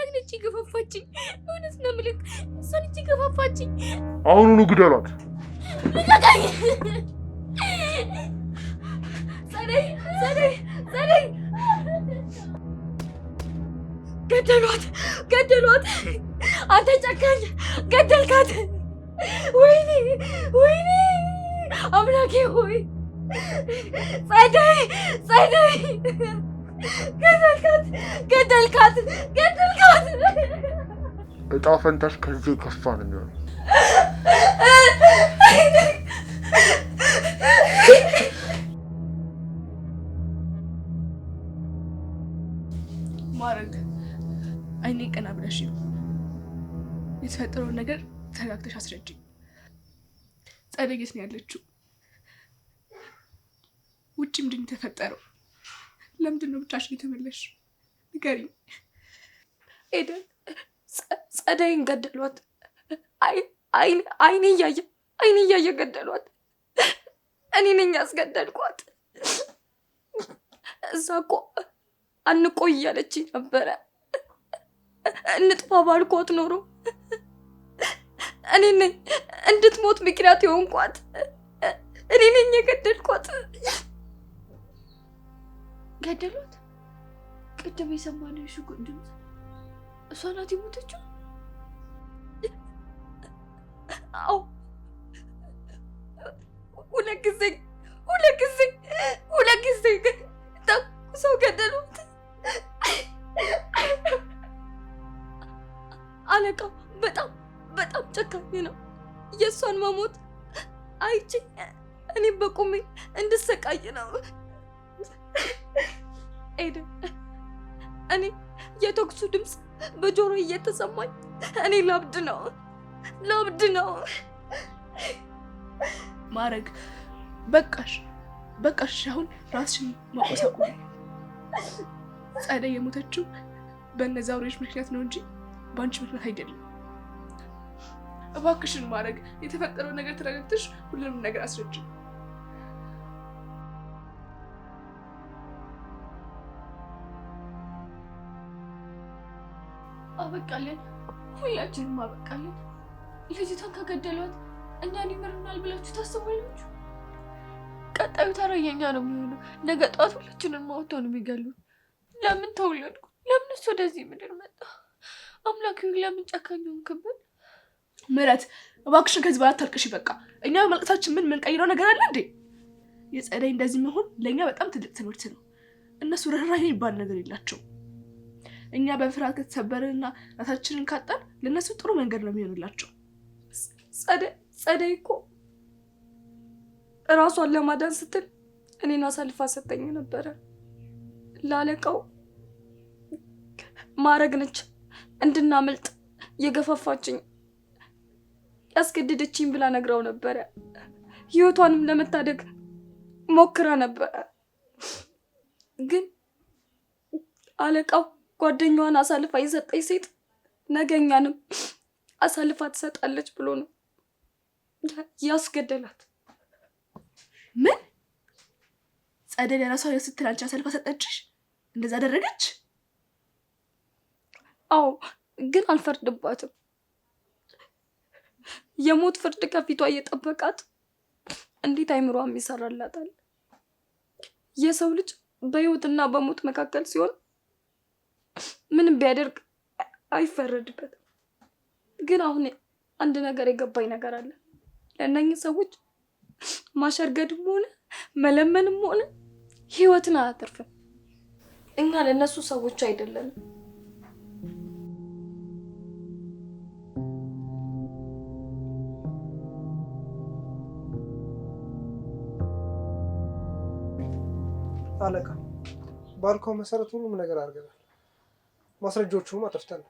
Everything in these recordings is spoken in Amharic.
እሷን እቺ ገፋፋችኝ። እውነት ነው የምልህ እሷን እቺ ገፋፋችኝ። አሁኑኑ ግደሏት። ልቀቀኝ! ጸደይ ገደሏት! አንተ ጨካኝ ገደልካት! ወይኔ አምላኬ ሆይ! ጸደይ ገደልካት! እጣ ፈንታሽ ከዚህ ከፋ ነው የሚሆነው። ማረግ አይኔ ቀና ብለሽ የተፈጠረውን ነገር ተረጋግተሽ አስረጅኝ። ጸደይ የት ነው ያለችው? ውጭ ምንድን ነው የተፈጠረው? ለምንድን ነው ብቻሽን የተመለሽ? ንገሪኝ። ኤደን ጸደይን ገደሏት። አይኔ እያየ ገደሏት። እኔ ነኝ ያስገደልኳት። እዛ እኮ አንቆይ እያለችኝ ነበረ። እንጥፋ ባልኳት ኖሮ እኔ ነኝ እንድትሞት ምክንያት የሆንኳት። እኔ ነኝ የገደልኳት። ገደሏት? ቅድም የሰማነው የሽጉጥ ድምፅ እሷ ናት የሞተችው? አዎ፣ ሁለት ጊዜ ተኩሰው ገደሏት። አለቃው በጣም ጨካኝ ነው። የእሷን መሞት አይቼ እኔም በቁሜ እንድሰቃይ ነው። ኤደን፣ እኔ የተኩሱ ድምፅ በጆሮ እየተሰማኝ እኔ ላብድ ነው። ማረግ በቃሽ። አሁን ራስሽን ማቆሳቁ። ጸደይ የሞተችው በእነዚያ አውሬዎች ምክንያት ነው እንጂ በአንቺ ምክንያት አይደለም። እባክሽን ማረግ፣ የተፈጠረው ነገር ተረጋግተሽ ሁሉንም ነገር አስረጅኝ። አበቃለን፣ ሁላችንም አበቃለን። ልጅቷን ከገደሏት እኛን ይምሩናል ብላችሁ ታስባላችሁ? ቀጣዩ ተራ የኛ ነው የሚሆነው። ነገ ጠዋት ሁላችንን ማውጣው ነው የሚገሉን። ለምን ተወለድኩ? ለምን እሱ ወደዚህ ምድር መጣ? አምላክ ሆይ ለምን ጨካኝ ሆንክብን? ምህረት፣ እባክሽን ከዚህ በኋላ አታልቅሽ። በቃ እኛ መልቀሳችን ምን ቀይረው ነገር አለ እንዴ? የጸደይ እንደዚህ መሆን ለእኛ በጣም ትልቅ ትምህርት ነው። እነሱ ርህራሄ የሚባል ነገር የላቸው። እኛ በፍርሃት ከተሰበርንና ራሳችንን ካጣን ለእነሱ ጥሩ መንገድ ነው የሚሆንላቸው። ጸደይ እኮ እራሷን ለማዳን ስትል እኔን አሳልፋ ሰጠኝ ነበረ። ላለቃው ማረግ ነች እንድናመልጥ የገፋፋችኝ ያስገድደችኝ ብላ ነግራው ነበረ። ህይወቷንም ለመታደግ ሞክራ ነበረ። ግን አለቃው ጓደኛዋን አሳልፋ የሰጠኝ ሴት ነገኛንም አሳልፋ ትሰጣለች ብሎ ነው ያስገደላት። ምን? ጸደይ ለራሷ ስትል አንቺ አሳልፋ ሰጠችሽ? እንደዛ አደረገች? አዎ፣ ግን አልፈርድባትም። የሞት ፍርድ ከፊቷ እየጠበቃት እንዴት አይምሯም ይሰራላታል? የሰው ልጅ በህይወትና በሞት መካከል ሲሆን ምንም ቢያደርግ አይፈረድበትም። ግን አሁን አንድ ነገር የገባኝ ነገር አለ። ለእነኝህ ሰዎች ማሸርገድም ሆነ መለመንም ሆነ ህይወትን አያተርፍም። እኛ ለእነሱ ሰዎች አይደለንም። አለቃ፣ ባልከው መሰረት ሁሉም ነገር አድርገናል። ማስረጃዎቹንም አጥፍተናል።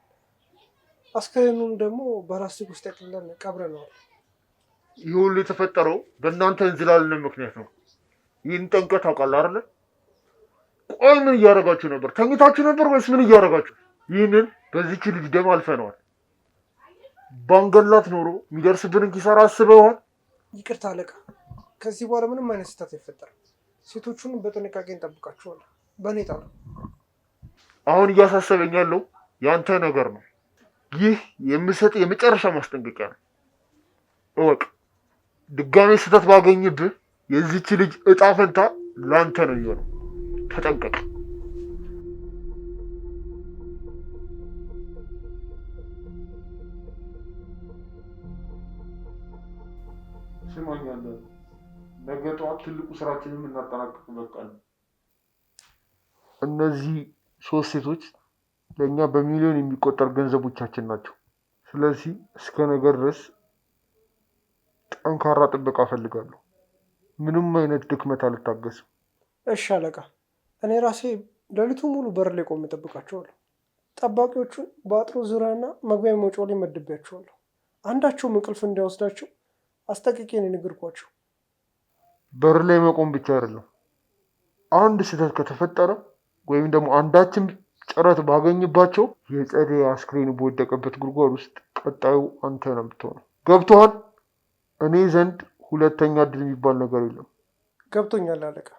አስከሬኑን ደግሞ በላስቲክ ውስጥ ያቅልለን ቀብረነዋል። ይህ ሁሉ የተፈጠረው በእናንተ እንዝላልነት ምክንያት ነው። ይህን ጠንቀህ ታውቃለህ አይደለ? ቆይ ምን እያደረጋችሁ ነበር? ተኝታችሁ ነበር ወይስ ምን እያደረጋችሁ? ይህንን በዚህች ልጅ ደም አልፈነዋል። ባንገላት ኖሮ የሚደርስብንን ኪሳራ አስበዋል? ይቅርታ አለቃ፣ ከዚህ በኋላ ምንም አይነት ስህተት አይፈጠርም። ሴቶቹን በጥንቃቄ እንጠብቃቸዋለን። በእኔ ጣሉ። አሁን እያሳሰበኝ ያለው ያንተ ነገር ነው። ይህ የምሰጥ የመጨረሻ ማስጠንቀቂያ ነው። እወቅ፣ ድጋሜ ስህተት ባገኝብህ የዚች ልጅ እጣ ፈንታ ላንተ ነው የሚሆነው። ተጠንቀቅ። ስማኛለህ፣ ነገ ጠዋት ትልቁ ስራችንን እናጠናቅቅበት ቀን ነው። እነዚህ 3 ሴቶች ለእኛ በሚሊዮን የሚቆጠር ገንዘቦቻችን ናቸው። ስለዚህ እስከ ነገ ድረስ ጠንካራ ጥበቃ እፈልጋለሁ። ምንም አይነት ድክመት አልታገስም። እሺ አለቃ፣ እኔ ራሴ ሌሊቱ ሙሉ በር ላይ ቆሜ እጠብቃቸዋለሁ። ጠባቂዎቹን በአጥሩ ዙሪያና መግቢያ መውጫው ላይ መድቤያቸዋለሁ። አንዳቸውም እንቅልፍ እንዳይወስዳቸው አስጠንቅቄ ነው የነገርኳቸው። በር ላይ መቆም ብቻ አይደለም፣ አንድ ስህተት ከተፈጠረ ወይም ደግሞ አንዳችን ጭረት ባገኝባቸው የጸደይ አስክሬን በወደቀበት ጉድጓድ ውስጥ ቀጣዩ አንተ ነው የምትሆነው። ገብቶሃል? እኔ ዘንድ ሁለተኛ እድል የሚባል ነገር የለም። ገብቶኛል አለቃ።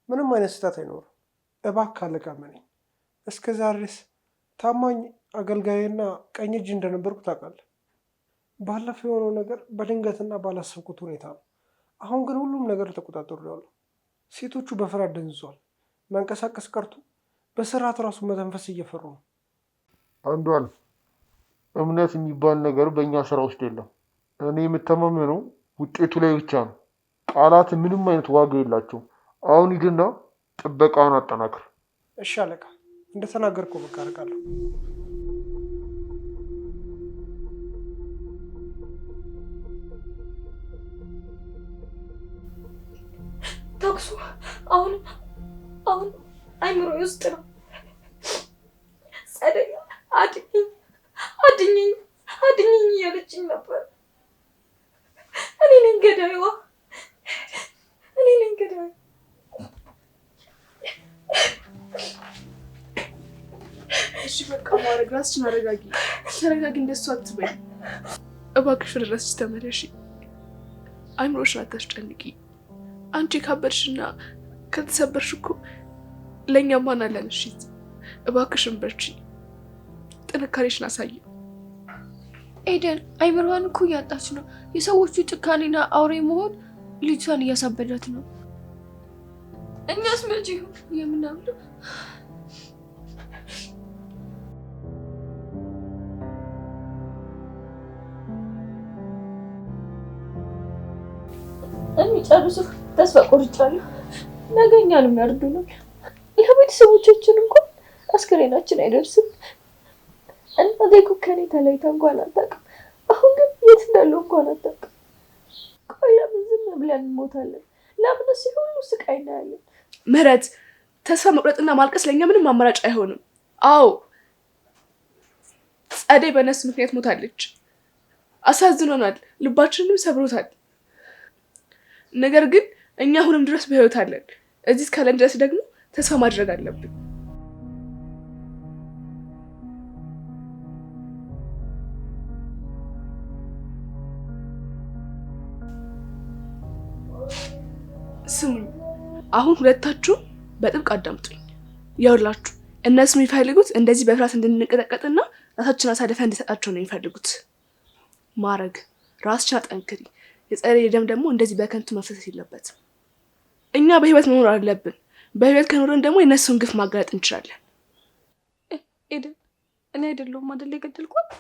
ምንም አይነት ስህተት አይኖርም። እባክህ አለቃ መነኝ። እስከ ዛሬ ድረስ ታማኝ አገልጋይና ቀኝ እጅ እንደነበርኩ ታውቃለህ። ባለፈው የሆነው ነገር በድንገትና ባላሰብኩት ሁኔታ ነው። አሁን ግን ሁሉም ነገር ተቆጣጥሬያለሁ። ሴቶቹ በፍርሃት ደንዝዟል። መንቀሳቀስ ቀርቶ በስርዓት ራሱ መተንፈስ እየፈሩ ነው። አንዷል፣ እምነት የሚባል ነገር በእኛ ስራ ውስጥ የለም። እኔ የምተማመነው ውጤቱ ላይ ብቻ ነው። ቃላት ምንም አይነት ዋጋ የላቸውም። አሁን ሂድና ጥበቃውን አጠናክር። እሺ አለቃ፣ እንደተናገርከው በቃ አደርጋለሁ። ተኩሱ አሁን አይምሮ ውስጥ ነው። ጸደይ አድኝኝ እያለችኝ ነበር። እኔ ነኝ ገዳይዋ። እሺ በቃ ማድረግ ራስሽን አረጋጊ። ተረጋጊ፣ እንደሱ አትበይ እባክሽ። ወደ ራስሽ ተመለሺ። አይምሮሽን አታስጨንቂ። አንቺ ካበድሽና ከተሰበርሽ እኮ ለእኛ ማን አለን? እሺ እባክሽን በርቺ፣ ጥንካሬሽን አሳይ። ኤደን አይምሮዋን እኮ እያጣች ነው። የሰዎቹ ጭካኔና አውሬ መሆን ልጅቷን እያሳበዳት ነው። እኛስ መቼ የምናምነው? የሚጨርሱ ተስፋ ቆርጫለሁ። ነገ እኛንም ያርዱናል። ለቤተሰቦቻችን እንኳን አስክሬናችን አይደርስም። እናቴ እኮ ከኔ ተለይታ እንኳን አታውቅም። አሁን ግን የት እንዳለው እንኳን አታውቅም። ቆይ ለምን ዝም ብለን እንሞታለን? ለምን እዚህ ሁሉ ስቃይ እናያለን? ምህረት፣ ተስፋ መቁረጥና ማልቀስ ለእኛ ምንም አማራጭ አይሆንም። አዎ ጸደይ በነሱ ምክንያት ሞታለች። አሳዝኖናል፣ ልባችንንም ሰብሮታል። ነገር ግን እኛ አሁንም ድረስ በህይወት አለን። እዚህ እስካለን ድረስ ደግሞ ተስፋ ማድረግ አለብን። ስሙኝ፣ አሁን ሁለታችሁ በጥብቅ አዳምጡኝ። ያውላችሁ እነሱ የሚፈልጉት እንደዚህ በፍርሃት እንድንቀጠቀጥና ራሳችን አሳልፈን እንድሰጣቸው ነው የሚፈልጉት። ማረግ ራስሽን አጠንክሪ። የጸደይ ደም ደግሞ እንደዚህ በከንቱ መፍሰስ የለበትም። እኛ በህይወት መኖር አለብን። በህይወት ከኖርን ደግሞ የእነሱን ግፍ ማጋለጥ እንችላለን። ኤደን፣ እኔ አይደለሁም አይደል የገደልኳት?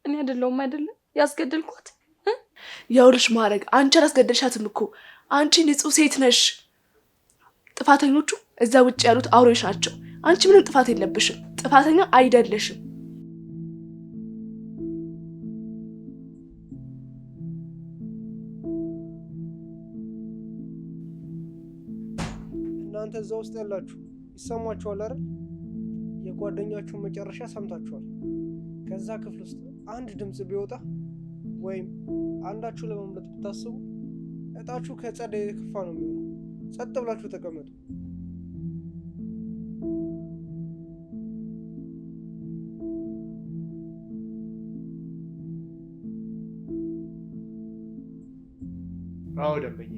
እኔ አይደለሁም አይደል ያስገደልኳት? ያውልሽ ማረግ፣ አንቺ አላስገደልሻትም እኮ። አንቺ ንጹህ ሴት ነሽ። ጥፋተኞቹ እዛ ውጭ ያሉት አውሬዎች ናቸው። አንቺ ምንም ጥፋት የለብሽም። ጥፋተኛ አይደለሽም። እናንተ እዛ ውስጥ ያላችሁ ይሰማችኋል አይደል? የጓደኛችሁን መጨረሻ ሰምታችኋል። ከዛ ክፍል ውስጥ አንድ ድምፅ ቢወጣ ወይም አንዳችሁ ለመምለጥ ብታስቡ እጣችሁ ከጸደይ የከፋ ነው የሚሆነው። ጸጥ ብላችሁ ተቀመጡ። አዎ ደንበኛ፣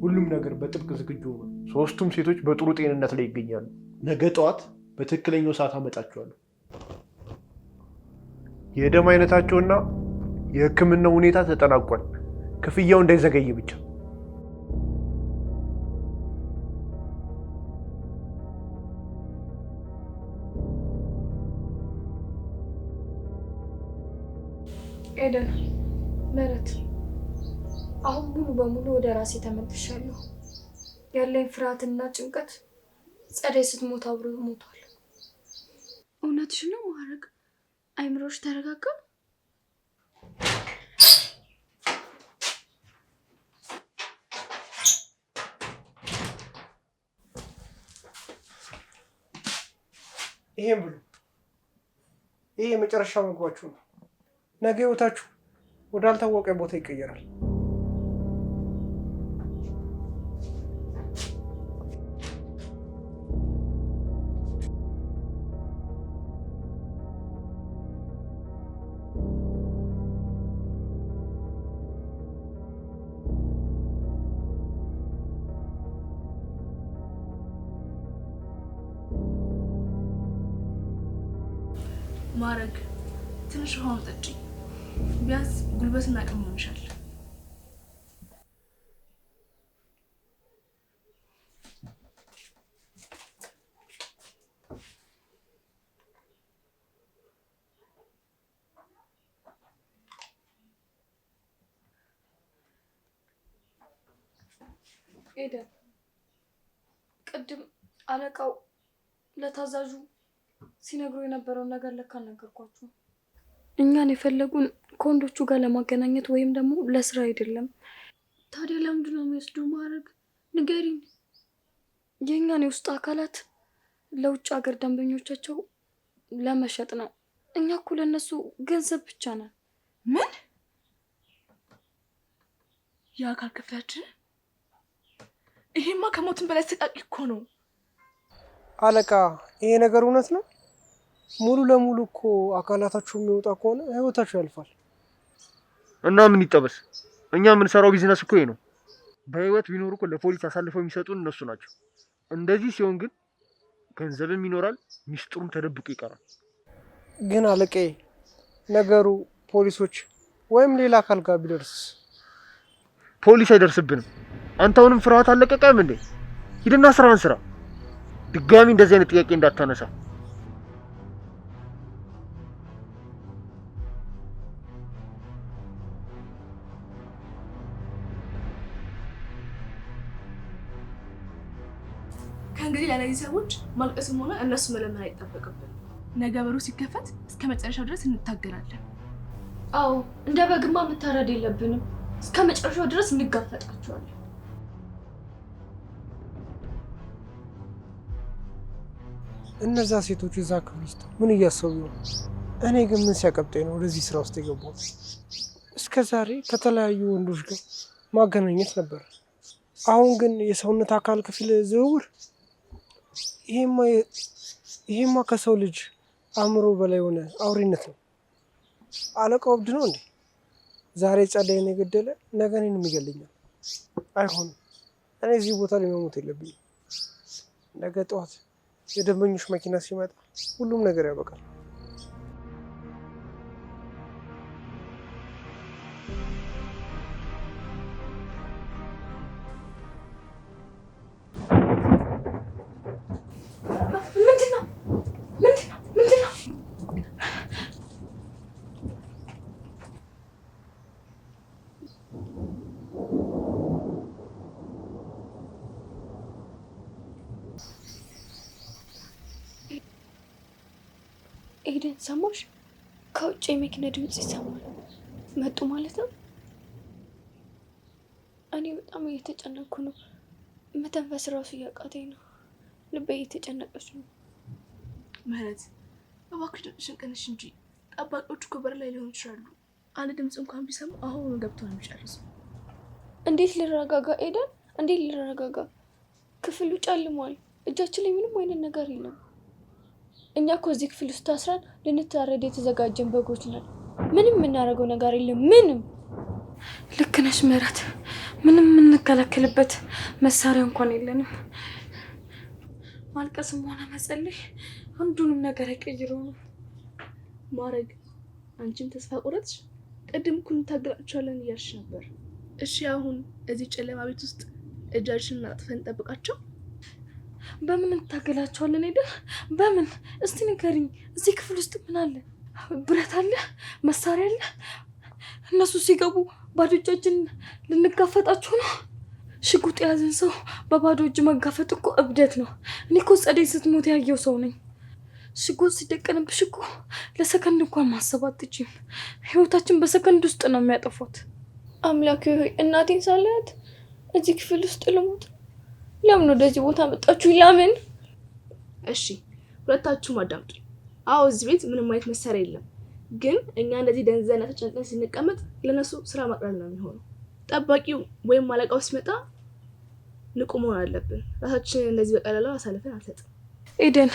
ሁሉም ነገር በጥብቅ ዝግጁ ነው። 3ቱም ሴቶች በጥሩ ጤንነት ላይ ይገኛሉ። ነገ ጠዋት በትክክለኛው ሰዓት አመጣችኋለሁ። የደም አይነታቸውና የሕክምናው ሁኔታ ተጠናቋል። ክፍያው እንዳይዘገይ ብቻ። ኤደን፣ ምህረት፣ አሁን ሙሉ በሙሉ ወደ ራሴ ተመልሻለሁ። ያለኝ ፍርሃትና ጭንቀት ጸደይ ስትሞት አብሮ ሞቷል። እውነትሽ ነው ማረግ። አይምሮሽ ተረጋጋ። ይሄን ብሉ። ይሄ የመጨረሻ ምግባችሁ ነው። ነገ ህይወታችሁ ወዳልታወቀ ቦታ ይቀየራል። ማረግ ትንሽ ውሃ ጠጪ። ቢያንስ ጉልበትና አቅም ይሆንሻል። ኤደን፣ ቅድም አለቃው ለታዛዡ ሲነግሩ የነበረውን ነገር ለካ አልነገርኳችሁ። እኛን የፈለጉን ከወንዶቹ ጋር ለማገናኘት ወይም ደግሞ ለስራ አይደለም። ታዲያ ለምንድን ነው የሚወስዱ? ማድረግ ንገሪኝ። የእኛን የውስጥ አካላት ለውጭ ሀገር ደንበኞቻቸው ለመሸጥ ነው። እኛ እኮ ለእነሱ ገንዘብ ብቻ ነን። ምን? የአካል ክፍላችን? ይሄማ ከሞትን በላይ አሰቃቂ እኮ ነው። አለቃ፣ ይሄ ነገር እውነት ነው? ሙሉ ለሙሉ እኮ አካላታችሁ የሚወጣ ከሆነ ህይወታችሁ ያልፋል። እና ምን ይጠበስ? እኛ የምንሰራው ቢዝነስ እኮ ነው። በህይወት ቢኖሩ እኮ ለፖሊስ አሳልፈው የሚሰጡን እነሱ ናቸው። እንደዚህ ሲሆን ግን ገንዘብም ይኖራል፣ ሚስጥሩም ተደብቆ ይቀራል። ግን አለቃዬ፣ ነገሩ ፖሊሶች ወይም ሌላ አካል ጋር ቢደርስ? ፖሊስ አይደርስብንም። አንተ አሁንም ፍርሃት አለቀቀም እንዴ? ሂድና ስራህን ስራ። ድጋሚ እንደዚህ አይነት ጥያቄ እንዳታነሳ። ከእንግዲህ ለእነዚህ ሰዎች ማልቀስም ሆነ እነሱ መለመን አይጠበቅብን። ነገ በሩ ሲከፈት እስከ መጨረሻው ድረስ እንታገላለን። አዎ፣ እንደ በግማ መታረድ የለብንም። እስከ መጨረሻው ድረስ እንጋፈጣቸዋለን። እነዛ ሴቶች እዛ ክፍል ውስጥ ምን እያሰቡ ነው? እኔ ግን ምን ሲያቀብጠኝ ነው ወደዚህ ስራ ውስጥ የገባሁት? እስከ ዛሬ ከተለያዩ ወንዶች ጋር ማገናኘት ነበር። አሁን ግን የሰውነት አካል ክፍል ዝውውር። ይሄማ ከሰው ልጅ አእምሮ በላይ የሆነ አውሬነት ነው። አለቃው እብድ ነው እንዴ? ዛሬ ጸደይን የገደለ ነገ እኔንም ይገለኛል። አይሆንም። እኔ እዚህ ቦታ ላይ መሞት የለብኝም። ነገ ጠዋት የደንበኞች መኪና ሲመጣ ሁሉም ነገር ያበቃል። ኤደን፣ ሰማሽ? ከውጭ የመኪና ድምፅ ይሰማል። መጡ ማለት ነው። እኔ በጣም እየተጨነኩ ነው። መተንፈስ ራሱ እያቃተኝ ነው። ልቤ እየተጨነቀች ነው። ምህረት፣ እባክሽ ድምፅሽን ቀንሽ እንጂ ጠባቂዎቹ እኮ በር ላይ ሊሆኑ ይችላሉ። አንድ ድምፅ እንኳን ቢሰሙ አሁን ገብቶ ነው የሚጨርሰው። እንዴት ልረጋጋ ኤደን? እንዴት ልረጋጋ? ክፍሉ ጨልሟል። እጃችን ላይ ምንም አይነት ነገር የለም። እኛ እኮ እዚህ ክፍል ውስጥ ታስረን ልንታረድ የተዘጋጀን በጎች ነን። ምንም የምናደርገው ነገር የለም። ምንም። ልክ ነሽ ምህረት። ምንም የምንከለክልበት መሳሪያ እንኳን የለንም። ማልቀስም ሆነ መጸለይ አንዱንም ነገር አይቀይረው ነው። ማረግ አንቺም ተስፋ ቆረጥሽ? ቅድም እኮ እንታገላቸዋለን እያልሽ ነበር። እሺ አሁን እዚህ ጨለማ ቤት ውስጥ እጃችንን አጥፈን እንጠብቃቸው? በምን እንታገላቸዋለን? አይደል? በምን? እስቲ ንገሪኝ። እዚህ ክፍል ውስጥ ምን አለ? ብረት አለ? መሳሪያ አለ? እነሱ ሲገቡ ባዶ እጃችን ልንጋፈጣቸው ነው? ሽጉጥ የያዘን ሰው በባዶ እጅ መጋፈጥ እኮ እብደት ነው። እኔ እኮ ጸደይ ስትሞት ያየው ሰው ነኝ። ሽጉጥ ሲደቀንብሽ እኮ ለሰከንድ እንኳን ማሰብ አትችይም። ህይወታችን በሰከንድ ውስጥ ነው የሚያጠፏት። አምላኬ ሆይ እናቴን ሳላት እዚህ ክፍል ውስጥ ልሞት? ለምን ወደዚህ ቦታ መጣችሁ? ለምን? እሺ ሁለታችሁም አዳምጡኝ። አዎ እዚህ ቤት ምንም አይነት መሳሪያ የለም፣ ግን እኛ እንደዚህ ደንዘና ተጨንቀን ስንቀመጥ ለነሱ ስራ ማቅረብ ነው የሚሆነው። ጠባቂው ወይም አለቃው ሲመጣ ንቁ መሆን አለብን። ራሳችንን እንደዚህ በቀላሉ አሳልፈን አንሰጥም። ኤደን፣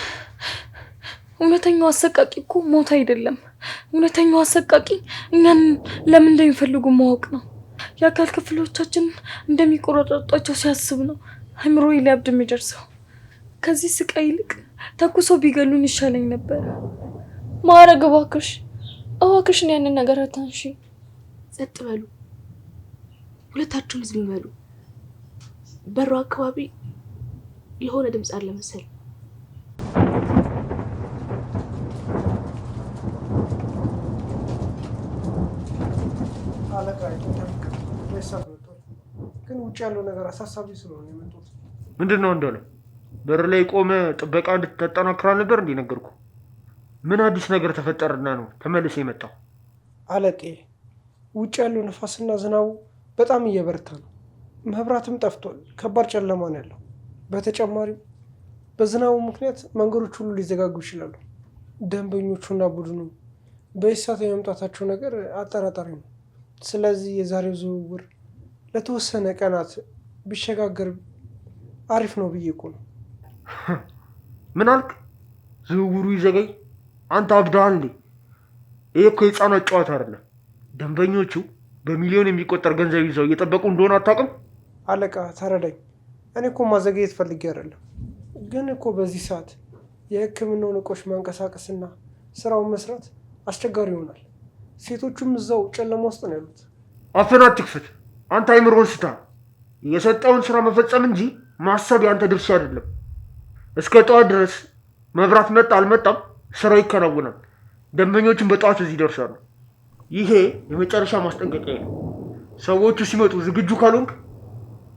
እውነተኛው አሰቃቂ እኮ ሞት አይደለም። እውነተኛው አሰቃቂ እኛን ለምን እንደሚፈልጉ ማወቅ ነው። የአካል ክፍሎቻችን እንደሚቆረጣጧቸው ሲያስብ ነው አእምሮ ሊያብድ የሚደርሰው። ከዚህ ስቃይ ይልቅ ተኩሰው ቢገሉን ይሻለኝ ነበር። ማዕረግ እባክሽ፣ እባክሽን ያንን ነገር አታንሺ። ጸጥ በሉ ሁለታችሁም፣ ዝም በሉ። በሩ አካባቢ የሆነ ድምፅ አለ መሰል። አለቃ ይሳት መጥቷል፣ ግን ውጭ ያለው ነገር አሳሳቢ ስለሆነ የመጡት። ምንድን ነው እንደሆነ? በር ላይ ቆመ ጥበቃ እንድታጠናክራ ነበር እንዴ ነገርኩ። ምን አዲስ ነገር ተፈጠረና ነው ተመልሰ የመጣው? አለቄ፣ ውጭ ያለው ነፋስና ዝናቡ በጣም እየበረታ ነው። መብራትም ጠፍቷል። ከባድ ጨለማ ነው ያለው። በተጨማሪም በዝናቡ ምክንያት መንገዶች ሁሉ ሊዘጋጉ ይችላሉ። ደንበኞቹና ቡድኑ በእሳት የመምጣታቸው ነገር አጠራጣሪ ነው። ስለዚህ የዛሬው ዝውውር ለተወሰነ ቀናት ቢሸጋገር አሪፍ ነው ብዬ እኮ ነው። ምን አልክ? ዝውውሩ ይዘገይ? አንተ አብዳሃል እንዴ? ይሄ እኮ የህፃናት ጨዋታ አይደለም። ደንበኞቹ በሚሊዮን የሚቆጠር ገንዘብ ይዘው እየጠበቁ እንደሆነ አታውቅም? አለቃ ተረዳኝ። እኔ እኮ ማዘገየት ፈልጌ አይደለም፣ ግን እኮ በዚህ ሰዓት የሕክምናውን እቃዎች ማንቀሳቀስና ስራውን መስራት አስቸጋሪ ይሆናል። ሴቶቹም እዛው ጨለማ ውስጥ ነው ያሉት። አፍህን አትክፈት። አንተ አይምሮን ስታ። የሰጠውን ስራ መፈጸም እንጂ ማሰብ ያንተ ድርሻ አይደለም። እስከ ጠዋት ድረስ መብራት መጣ አልመጣም ስራው ይከናወናል። ደንበኞቹን በጠዋት እዚህ ይደርሳሉ። ይሄ የመጨረሻ ማስጠንቀቂያ ነው። ሰዎቹ ሲመጡ ዝግጁ ካልሆንክ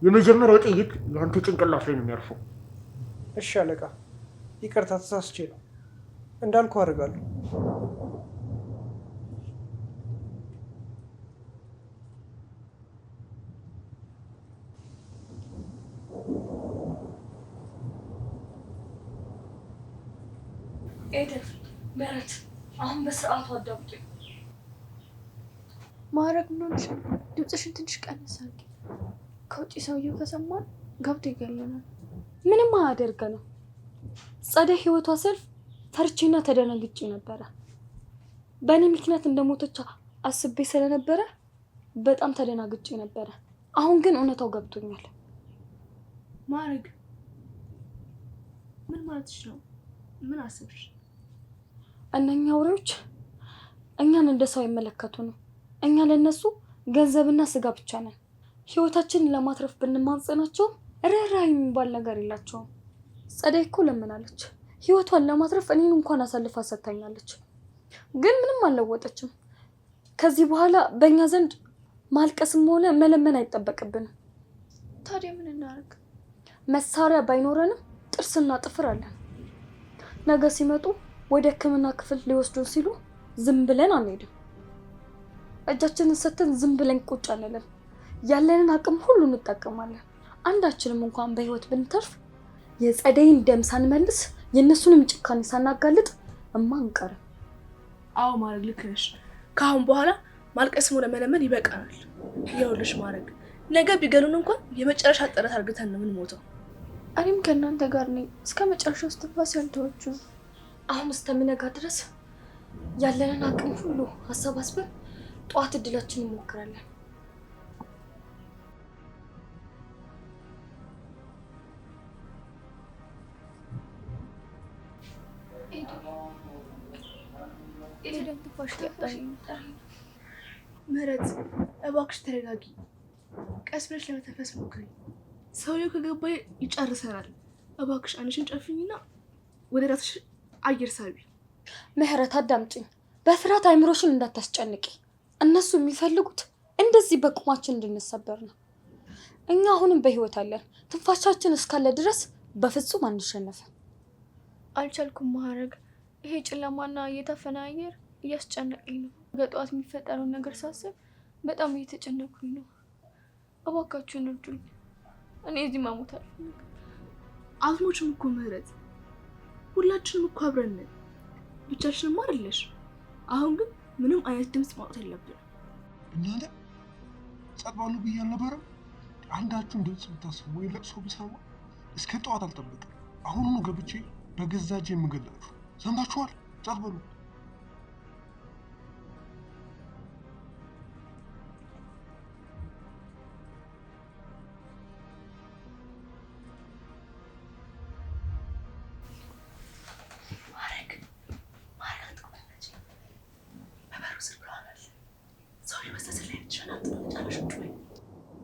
የመጀመሪያው ጥይት የአንተ ጭንቅላት ላይ ነው የሚያርፈው። እሺ አለቃ፣ ይቅርታ ተሳስቼ ነው። እንዳልኩ አደርጋለሁ። ኤደን፣ ምህረት፣ አሁን በስርዓቱ አዳምጪ። ማዕረግ ምን ሆነሽ? ድምፅሽን ትንሽ ቀንስ አድርጊ። ከውጭ ሰውየው ከሰማን ገብቶ ይገለናል። ምንም አያደርገንም። ጸደይ ህይወቷ ሰልፍ ፈርቼና ተደናግጬ ነበረ። በእኔ ምክንያት እንደሞተች አስቤ ስለነበረ በጣም ተደናግጬ ነበረ። አሁን ግን እውነታው ገብቶኛል። ማዕረግ ምን ማለትሽ ነው? ምን አስብሽ? እነኛ አውሬዎች እኛን እንደ ሰው አይመለከቱንም። እኛ ለነሱ ገንዘብና ስጋ ብቻ ነን። ህይወታችንን ለማትረፍ ብንማጸናቸው ርህራሄ የሚባል ነገር የላቸውም። ጸደይ እኮ ለምናለች። ህይወቷን ለማትረፍ እኔን እንኳን አሳልፋ ሰጥታኛለች፣ ግን ምንም አልለወጠችም። ከዚህ በኋላ በእኛ ዘንድ ማልቀስም ሆነ መለመን አይጠበቅብንም። ታዲያ ምን እናደርግ? መሳሪያ ባይኖረንም ጥርስና ጥፍር አለን። ነገ ሲመጡ ወደ ህክምና ክፍል ሊወስዱን ሲሉ ዝም ብለን አንሄድም። እጃችንን ሰተን ዝም ብለን ቁጭ አንልም። ያለንን አቅም ሁሉ እንጠቀማለን። አንዳችንም እንኳን በህይወት ብንተርፍ የጸደይን ደም ሳንመልስ የእነሱንም ጭካኔ ሳናጋልጥ አንቀርም። አዎ ማዕረግ ልክ ነሽ። ከአሁን በኋላ ማልቀስም ሆነ መለመን ይበቃናል። ይኸውልሽ ማዕረግ፣ ነገ ቢገሉን እንኳን የመጨረሻ ጥረት አድርገን ነው የምንሞተው። እኔም ከእናንተ ጋር ነኝ እስከ መጨረሻው እስትንፋስ ያልተወችሁ። አሁን እስከሚነጋ ድረስ ያለንን አቅም ሁሉ አሰባስበን ጠዋት እድላችን እንሞክራለን። ኤደን ትንፋሽ ያጣኝ። ምህረት እባክሽ ተረጋጊ። ቀስ ብለሽ ለመተንፈስ ሞክሪ። ሰውየው ከገባ ይጨርሰናል። እባክሽ አንቺን ጨፍኝና ወደ ራስሽ አየር ሳቢ። ምህረት አዳምጪኝ። በፍርሃት አይምሮሽን እንዳታስጨንቂ። እነሱ የሚፈልጉት እንደዚህ በቁማችን እንድንሰበር ነው። እኛ አሁንም በህይወት አለን። ትንፋሻችን እስካለ ድረስ በፍጹም አንሸነፍም። አልቻልኩም ማረግ። ይሄ ጨለማና እየታፈነ አየር እያስጨነቀኝ ነው። በጠዋት የሚፈጠረውን ነገር ሳስብ በጣም እየተጨነኩኝ ነው። እባካችሁን እርዱኝ። እኔ እዚህ ማሞት አልፈልግም። አትሞችም እኮ ምህረት፣ ሁላችንም እኮ አብረን ነን። ብቻችንም አይደለሽ። አሁን ግን ምንም አይነት ድምፅ ማውጣት የለብንም። እናንተ ጸጥ ባሉ ብዬ አልነበረም? አንዳችሁም ድምፅ ብታስቡ ወይ ለቅሶ ብሰማ እስከ ጠዋት አልጠብቅም። አሁኑኑ ገብቼ በገዛ እጄ የምገላችሁ። ሰምታችኋል? ጸጥ በሉ።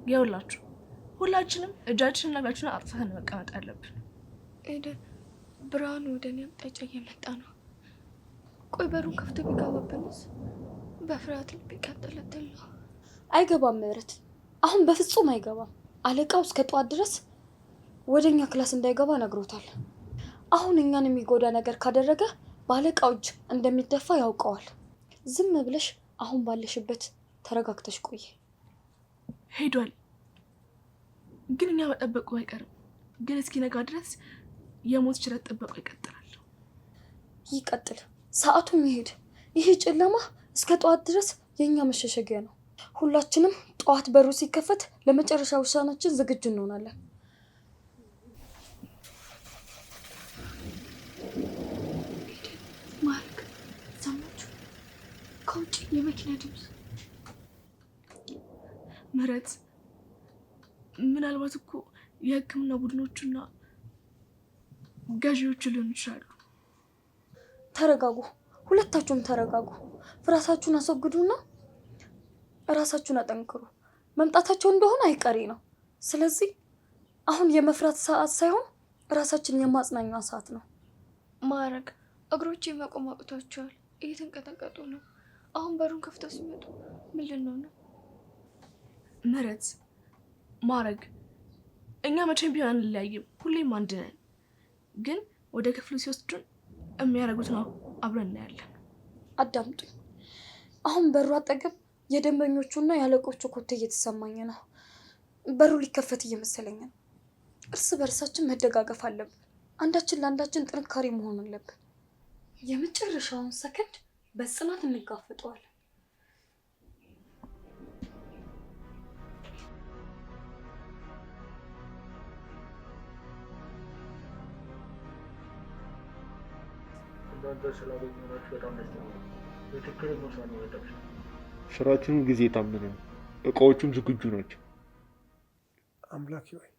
ይኸውላችሁ ሁላችንም እጃችንና እግራችንን አጥፈን መቀመጥ አለብን። ኤደን፣ ብርሃኑ ወደ እኔ አቅጣጫ እየመጣ ነው። ቆይ በሩን ከፍቶ ቢገባብንስ? በፍርሃት ልብ ይቃጠለታል። አይገባም ምህረት፣ አሁን በፍጹም አይገባም። አለቃው እስከ ጠዋት ድረስ ወደኛ ክላስ እንዳይገባ ነግሮታል። አሁን እኛን የሚጎዳ ነገር ካደረገ በአለቃው እጅ እንደሚደፋ ያውቀዋል። ዝም ብለሽ አሁን ባለሽበት ተረጋግተሽ ቆይ። ሄዷል፣ ግን እኛ መጠበቁ አይቀርም። ግን እስኪነጋ ድረስ የሞት ሽረት ጥበቃ ይቀጥላል። ይቀጥል፣ ሰዓቱም ይሄድ። ይሄ ጨለማ እስከ ጠዋት ድረስ የኛ መሸሸጊያ ነው። ሁላችንም ጠዋት በሩ ሲከፈት ለመጨረሻ ውሳኔያችን ዝግጁ እንሆናለን። ማርክ፣ ሰማችሁ? ከውጭ የመኪና ድምፅ። ምህረት፣ ምናልባት እኮ የሕክምና ቡድኖቹና ገዢዎቹ ሊሆኑ ይችላሉ። ተረጋጉ፣ ሁለታችሁም ተረጋጉ። ፍርሃታችሁን አስወግዱና እራሳችሁን አጠንክሩ። መምጣታቸው እንደሆነ አይቀሬ ነው። ስለዚህ አሁን የመፍራት ሰዓት ሳይሆን እራሳችንን የማጽናኛ ሰዓት ነው። ማረግ፣ እግሮቼ መቆም አቅቷቸዋል፣ እየተንቀጠቀጡ ነው። አሁን በሩን ከፍተው ሲመጡ ምን ልንሆን ነው? ምህረት፣ ማረግ፣ እኛ መቼም ቢሆን አንለያይም፣ ሁሌም አንድ ነን። ግን ወደ ክፍሉ ሲወስዱን የሚያደርጉት ነው አብረን እናያለን። አዳምጡኝ። አሁን በሩ አጠገብ የደንበኞቹና የአለቆቹ ኮቴ እየተሰማኝ ነው። በሩ ሊከፈት እየመሰለኝ ነው። እርስ በርሳችን መደጋገፍ አለብን። አንዳችን ለአንዳችን ጥንካሬ መሆን አለብን። የመጨረሻውን ሰከንድ በጽናት እንጋፈጠዋለን። እናንተ ስላገኘናችሁ በጣም ደስተኛ ነኝ። በትክክለኛው ሰዓት ነው የመጣችው። ስራችንም ጊዜ የታመነ ነው። እቃዎቹም ዝግጁ ናቸው። አምላኬ ወይ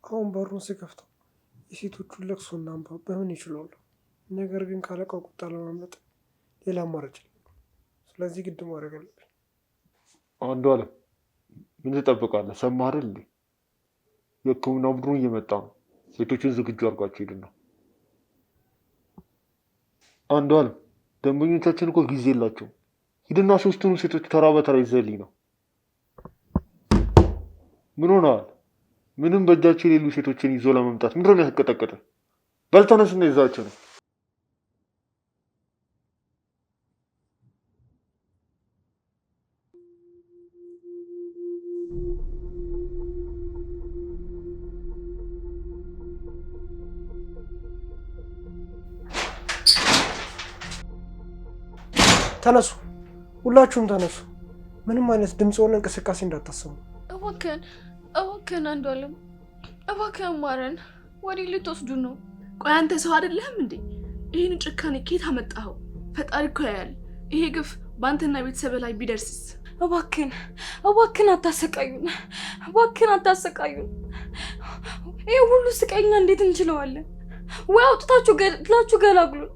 አሁን በሩን ስከፍተው የሴቶቹን ለቅሶና እንባ በምን ይችላሉ? ነገር ግን ካለቃው ቁጣ ለማምለጥ ሌላ አማራጭ የለም። ስለዚህ ግድ ማድረግ አለብኝ። አንዱ አለም ምን ትጠብቃለህ? ሰማህ አይደል እንዴ? የሕክምና ቡድኑ እየመጣ ነው። ሴቶችን ዝግጁ አድርጓቸው ሂድና። አንዱ አለም ደንበኞቻችን እኮ ጊዜ የላቸውም። ሂድና ሶስቱንም ሴቶች ተራ በተራ ይዘህልኝ ነው። ምን ሆነሃል? ምንም በእጃቸው የሌሉ ሴቶችን ይዞ ለመምጣት ምንድን ነው ያስቀጠቀጠ? በል ተነስና ይዛቸው ነው። ተነሱ፣ ሁላችሁም ተነሱ። ምንም አይነት ድምፅ ሆነ እንቅስቃሴ እንዳታሰሙ። እባክህን አንዱ አለም፣ እባክህን ማረን። ወዴት ልትወስዱ ነው? ቆይ አንተ ሰው አይደለህም እንዴ? ይህን ጭካኔ ኬት አመጣኸው? ፈጣሪ እኮ ያያል። ይሄ ግፍ በአንተና ቤተሰብ ላይ ቢደርስስ? እባክህን አታሰቃዩን፣ እባክህን አታሰቃዩን። ይህ ሁሉ ስቃይኛ እንዴት እንችለዋለን? ወይ አውጥታችሁ ገላግሉን።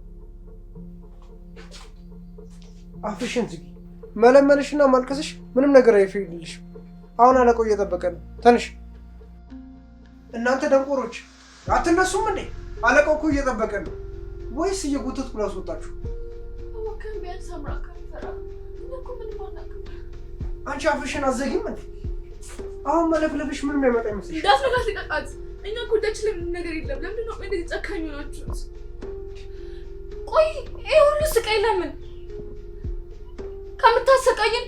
አፍሽን ዝጊ። መለመንሽና ማልቀስሽ ምንም ነገር አይፈይድልሽም። አሁን አለቃው እየጠበቀ ነው። ተነሽ። እናንተ ደንቆሮች አትነሱም እንዴ? አለቃው እኮ እየጠበቀ ነው። ወይስ እየጎተትኩ ላስወጣችሁ? እባክህን ቢያንስ አምራክ ፈራ። እኛ እኮ ምንም አናውቅም። አንቺ አፍሽን አትዘጊም እንዴ? አሁን መለፍለፍሽ ምንም አይመጣ ይመስልሽ? እንዳትነካት ልቀቃት። እኛ እኮ እጃችን ላይ ምንም ነገር የለም። ለምንድን ነው እንደዚህ ጨካኝ ናችሁት? ቆይ ይሄ ሁሉ ስቃይ ለምን? ከምታሰቃይን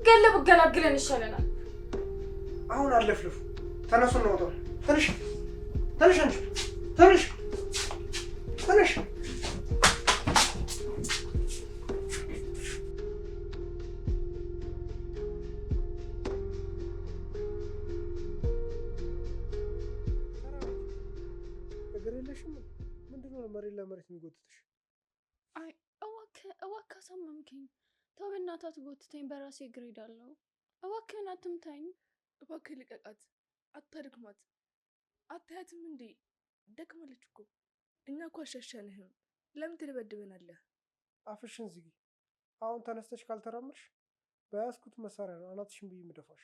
ገለ ብገላግለን ይሻለናል። አሁን አለፍልፉ። ተነሱ ነው ወጣው። ተነሽ ተነሽ አንቺ ተነሽ ተነሽ። እግር የለሽም? ምንድን ነው መሬት ለመሬት የሚጎትትሽ? አይ እባክህ አሳመምከኝ። ተው በእናትህ አትጎትተኝ። በራሴ እግር ሄዳለሁ። እባክህን አትምታኝ። እባክህ ልቀቃት። አታድክማት። አታያትም እንዴ? ደክማለች እኮ። እኛ እኮ አሻሻንህም። ለምን ትደበድበናለህ? አፍሽን ዝጊ። አሁን ተነስተሽ ካልተራመድሽ በያዝኩት መሳሪያ ነው አናትሽን ብዬ የምደፋሽ።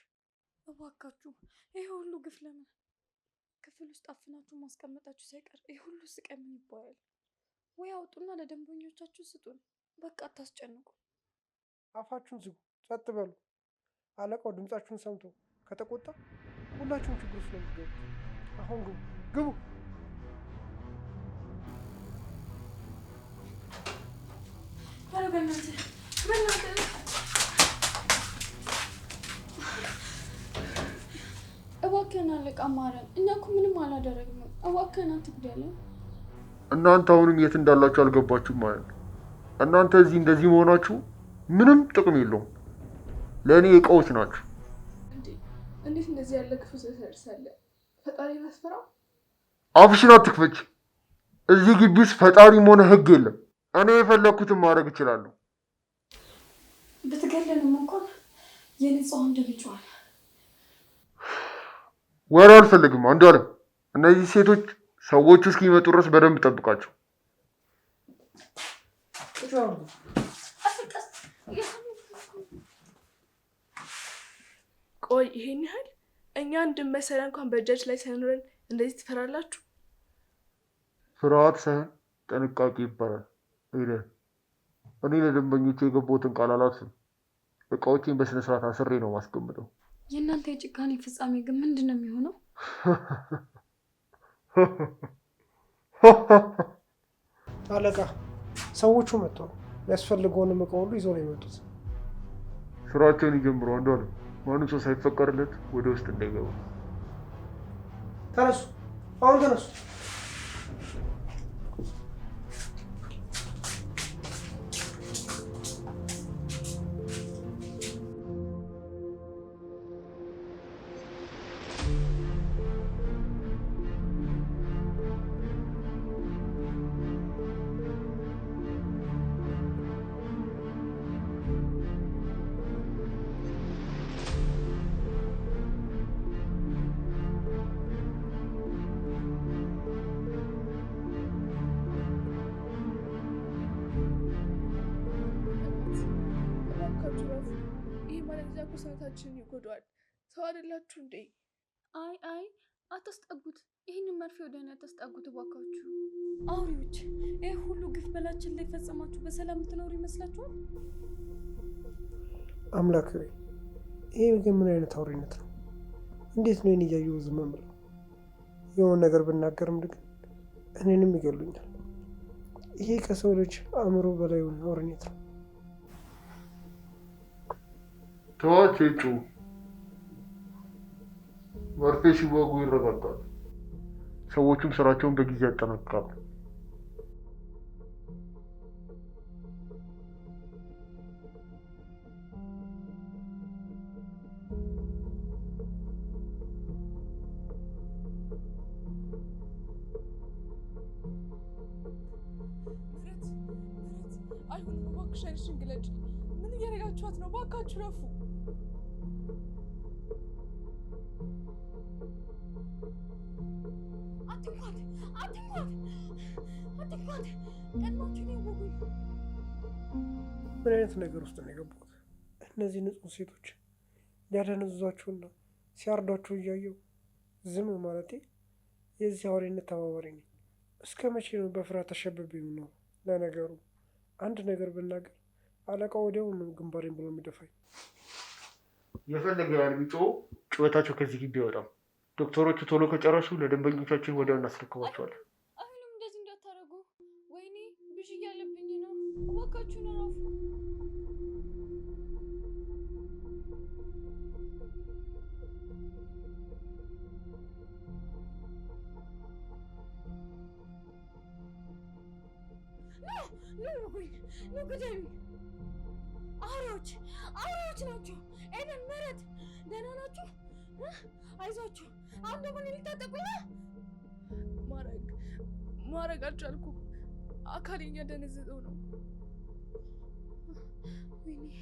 እባካችሁ ይሄ ሁሉ ግፍ ለምን? ክፍል ውስጥ አፍናችሁ ማስቀመጣችሁ ሳይቀር ይሄ ሁሉ ስቃይ ምን ይባላል? ወይ አውጡና ለደንበኞቻችሁ ስጡን። በቃ አታስጨንቁ። አፋችሁን ዝጉ። ጸጥ በሉ። አለቃው ድምጻችሁን ሰምቶ ከተቆጣ ሁላችሁም ችግር ውስጥ ነው የምትገቡት። አሁን ግቡ ግቡ። ኧረ በእናትህ እባክህን አለቃ ማረን። እኛ እኮ ምንም አላደረግንም። እባክህን አትግደለን። እናንተ አሁንም የት እንዳላችሁ አልገባችሁም ማለት ነው። እናንተ እዚህ እንደዚህ መሆናችሁ ምንም ጥቅም የለውም። ለእኔ እቃዎች ናችሁ። እንዴት እንደዚህ ያለ ክፉ ትደርሳለህ? ፈጣሪ መስፈራ። አፍሽን አትክፈች። እዚህ ግቢ ውስጥ ፈጣሪም ሆነ ህግ የለም። እኔ የፈለግኩትን ማድረግ እችላለሁ። ብትገለንም እንኳን የንጹሐን ደም ይጮሃል። ወሬ አልፈልግም። አንዷለም፣ እነዚህ ሴቶች ሰዎቹ እስኪመጡ ድረስ በደንብ ጠብቃቸው። ቆይ ይሄን ያህል እኛ እንድመሰለ እንኳን በእጃች ላይ ሳይኖረን እንደዚህ ትፈራላችሁ? ፍርሃት ሳይሆን ጥንቃቄ ይባላል። እኔ ለደንበኞቹ የገባሁትን ቃል አላጥፍም። እቃዎቼን በስነ ስርዓት አስሬ ነው ማስቀምጠው። የእናንተ የጭካኔ ፍጻሜ ግን ምንድን ነው የሚሆነው? አለቃ፣ ሰዎቹ መጥተው የሚያስፈልገውንም እቃ ሁሉ ይዘው ነው የመጡት። ስራቸውን ይጀምሩ። አንዷለም፣ ማንም ሰው ሳይፈቀድለት ወደ ውስጥ እንዳይገባ። ተነሱ፣ አሁን ተነሱ። ይህ ማለዚያ እኮ ሰውነታችንን ይጎዳዋል። ሰው አይደላችሁ እንዴ? አይ አታስጠጉት። ይህንን መርፌ ወደ እኔ አታስጠጉት እባካችሁ። አውሬዎች! ይህ ሁሉ ግፍ በላችን ላይ ፈጽማችሁ በሰላም ትኖሩ ይመስላችኋል? አምላክ ሆይ፣ ይሄ ግን ምን አይነት አውሬነት ነው? እንዴት ነው እያየሁ ዝም የምለው? የሆነ ነገር ብናገርም ግን እኔንም ይገሉኛል። ይሄ ከሰው ልጅ አእምሮ በላይ የሆነ አውሬነት ነው። ተዋቼጩ መርፌ ሲወጉ ይረጋጋሉ። ሰዎቹም ስራቸውን በጊዜ ያጠናቅቃሉ። አይሁንም፣ እባክሽ አይንሽን ግለጪ። ምን እያደረጋችኋት ነው? እባካችሁ ረፉ። አትንኳት! ቀድማችሁ ነው ያወጉኝ። ምን አይነት ነገር ውስጥ ነው የገባሁት? እነዚህ ንጹህ ሴቶች ሊያደነዝዟቸውና ሲያርዷቸው እያየው ዝም ማለቴ የዚህ አውሬነት ተባባሪ ነኝ። እስከ መቼ ነው በፍርሃት ተሸብቤ የምኖረው? ለነገሩ አንድ ነገር ብናገር አለቃው ወዲያው ነው ግንባሬን ብሎ የሚደፋኝ። የፈለገ ያህል ቢጮህ ጩኸታቸው ከዚህ ግቢ አይወጣም። ዶክተሮቹ ቶሎ ከጨረሱ ለደንበኞቻችን ወዲያው እናስረክባቸዋለን። አሁንም እንደዚህ እንዳታደርጉ። ወይኔ ብዥ እያለብኝ ነው። እባካችሁን እረፉ። ኑ ግደሉኝ! አውሬዎች ናቸው። ኤደን፣ ምህረት ደህና ናችሁ? አይዟችሁ። አሁን ደግሞ እኔ ልታጠቁኝ ነው? ማድረግ አልቻልኩም። አካሌ እያደነዘዘው ነው። ወይኔ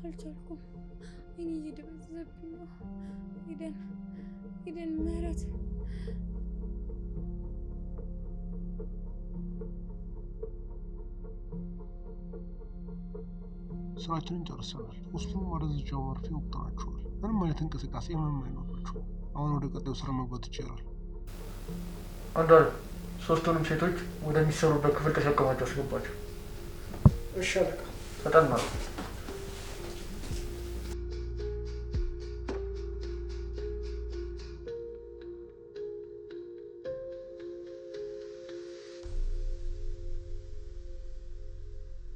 አልቻልኩም። ወይኔ እየደበዘዘብኝ ነው። ኤደን፣ ምህረት ስራችንን ጨርሰናል። ውስጡም ማደንዘዣ መርፌ ወቅተናቸዋል። ምንም አይነት እንቅስቃሴ ምንም አይኖራቸውም። አሁን ወደ ቀጣዩ ስራ መግባት ይቻላል። አንዷል ሶስቱንም ሴቶች ወደሚሰሩበት ክፍል ተሸከማቸው አስገባቸው። እሺ አለቃ። ፈጠን ማለት